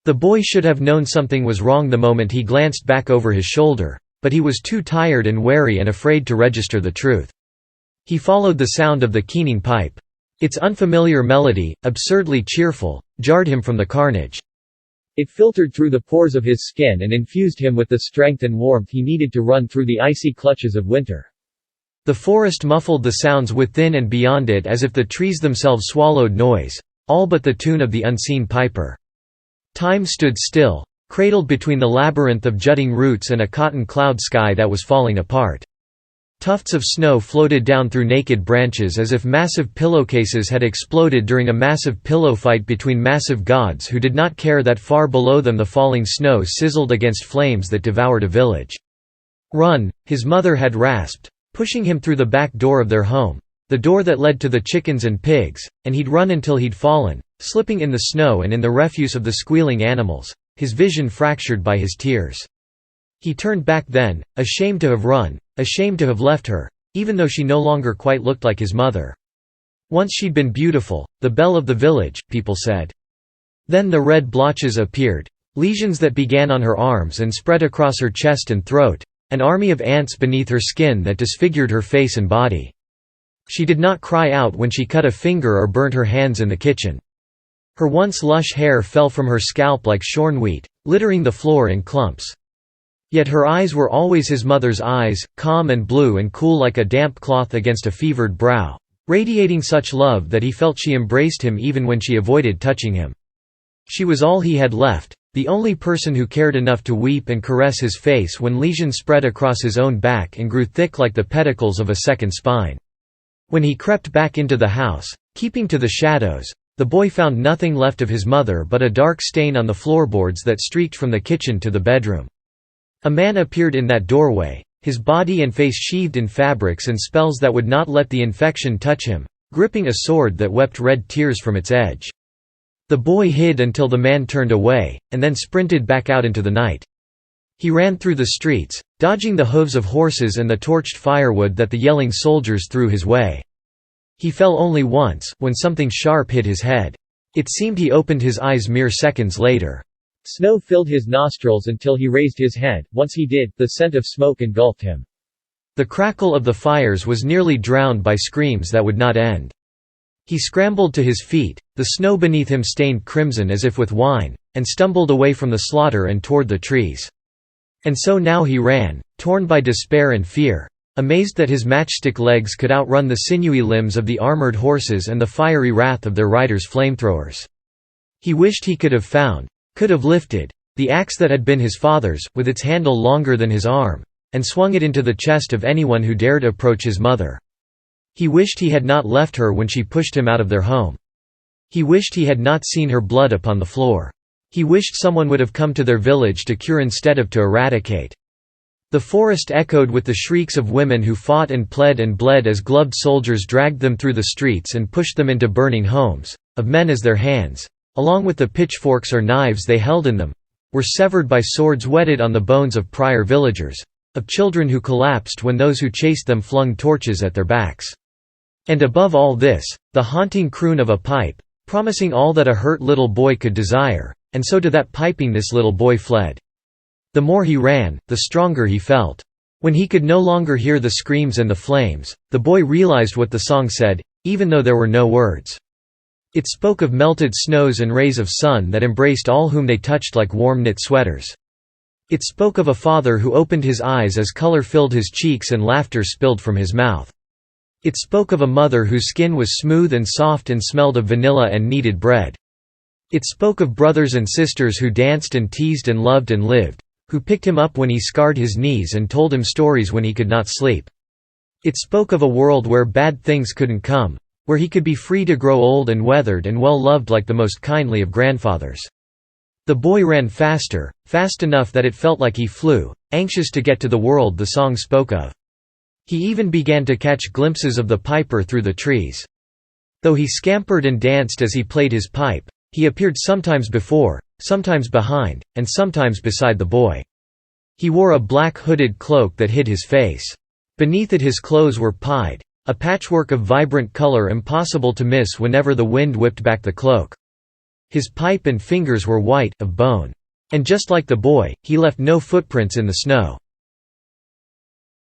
The boy should have known something was wrong the moment he glanced back over his shoulder, but he was too tired and wary and afraid to register the truth. He followed the sound of the keening pipe. Its unfamiliar melody, absurdly cheerful, jarred him from the carnage. It filtered through the pores of his skin and infused him with the strength and warmth he needed to run through the icy clutches of winter. The forest muffled the sounds within and beyond it as if the trees themselves swallowed noise, all but the tune of the unseen piper. Time stood still, cradled between the labyrinth of jutting roots and a cotton cloud sky that was falling apart. Tufts of snow floated down through naked branches as if massive pillowcases had exploded during a massive pillow fight between massive gods who did not care that far below them the falling snow sizzled against flames that devoured a village. "Run," his mother had rasped, pushing him through the back door of their home, the door that led to the chickens and pigs, and he'd run until he'd fallen, slipping in the snow and in the refuse of the squealing animals, his vision fractured by his tears. He turned back then, ashamed to have run, ashamed to have left her, even though she no longer quite looked like his mother. Once she'd been beautiful, the belle of the village, people said. Then the red blotches appeared, lesions that began on her arms and spread across her chest and throat, an army of ants beneath her skin that disfigured her face and body. She did not cry out when she cut a finger or burnt her hands in the kitchen. Her once lush hair fell from her scalp like shorn wheat, littering the floor in clumps. Yet her eyes were always his mother's eyes, calm and blue and cool like a damp cloth against a fevered brow, radiating such love that he felt she embraced him even when she avoided touching him. She was all he had left, the only person who cared enough to weep and caress his face when lesions spread across his own back and grew thick like the pedicles of a second spine. When he crept back into the house, keeping to the shadows, the boy found nothing left of his mother but a dark stain on the floorboards that streaked from the kitchen to the bedroom. A man appeared in that doorway, his body and face sheathed in fabrics and spells that would not let the infection touch him, gripping a sword that wept red tears from its edge. The boy hid until the man turned away, and then sprinted back out into the night. He ran through the streets, dodging the hooves of horses and the torched firewood that the yelling soldiers threw his way. He fell only once, when something sharp hit his head. It seemed he opened his eyes mere seconds later. Snow filled his nostrils until he raised his head. Once he did, the scent of smoke engulfed him. The crackle of the fires was nearly drowned by screams that would not end. He scrambled to his feet, the snow beneath him stained crimson as if with wine, and stumbled away from the slaughter and toward the trees. And so now he ran, torn by despair and fear, amazed that his matchstick legs could outrun the sinewy limbs of the armored horses and the fiery wrath of their riders' flamethrowers. He wished he could have found, could have lifted, the axe that had been his father's, with its handle longer than his arm, and swung it into the chest of anyone who dared approach his mother. He wished he had not left her when she pushed him out of their home. He wished he had not seen her blood upon the floor. He wished someone would have come to their village to cure instead of to eradicate. The forest echoed with the shrieks of women who fought and bled as gloved soldiers dragged them through the streets and pushed them into burning homes, of men as their hands, along with the pitchforks or knives they held in them, were severed by swords whetted on the bones of prior villagers, of children who collapsed when those who chased them flung torches at their backs. And above all this, the haunting croon of a pipe, promising all that a hurt little boy could desire, and so to that piping this little boy fled. The more he ran, the stronger he felt. When he could no longer hear the screams and the flames, the boy realized what the song said, even though there were no words. It spoke of melted snows and rays of sun that embraced all whom they touched like warm knit sweaters. It spoke of a father who opened his eyes as color filled his cheeks and laughter spilled from his mouth. It spoke of a mother whose skin was smooth and soft and smelled of vanilla and kneaded bread. It spoke of brothers and sisters who danced and teased and loved and lived, who picked him up when he scarred his knees and told him stories when he could not sleep. It spoke of a world where bad things couldn't come, where he could be free to grow old and weathered and well loved like the most kindly of grandfathers. The boy ran faster, fast enough that it felt like he flew, anxious to get to the world the song spoke of. He even began to catch glimpses of the piper through the trees. Though he scampered and danced as he played his pipe, he appeared sometimes before, sometimes behind, and sometimes beside the boy. He wore a black hooded cloak that hid his face. Beneath it his clothes were pied, a patchwork of vibrant color impossible to miss whenever the wind whipped back the cloak. His pipe and fingers were white, of bone. And just like the boy, he left no footprints in the snow.